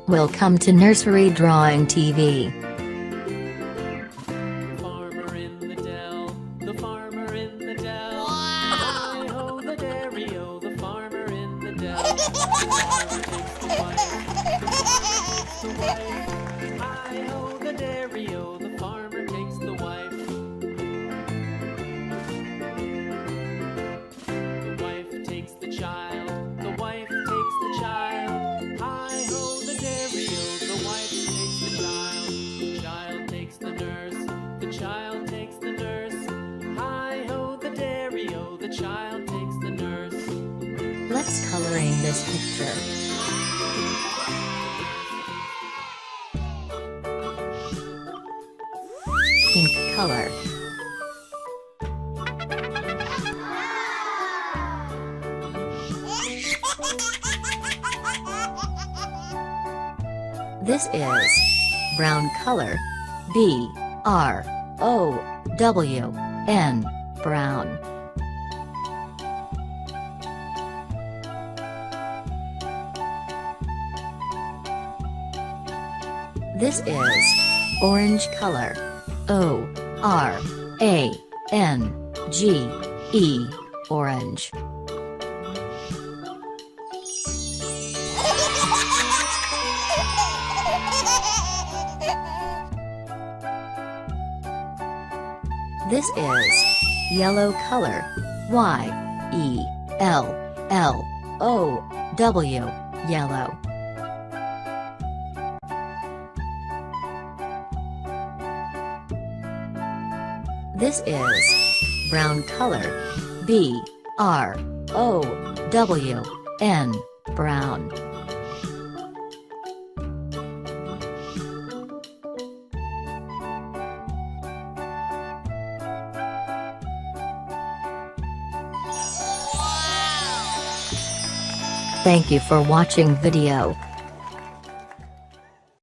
Welcome to Nursery Drawing TV. Farmer in the dell, the farmer in the dell. Hi-ho the dairy-o, the farmer in the dell. The wife. Hi-ho the dairy-o, the farmer takes the wife. The wife takes the child, the wife takes the child. Hi-ho the dairy-o, the wife takes the child. The child takes the nurse, the child takes the nurse. Hi-ho the dairy-o, the child takes the nurse. Let's coloring this picture. Pink color. This is brown color. B-R-O-W-N, brown. This is orange color. O-R-A-N-G-E, orange. This is yellow color. Y-E-L-L-O-W, yellow. This is brown color. B-R-O-W-N, brown. Thank you for watching video.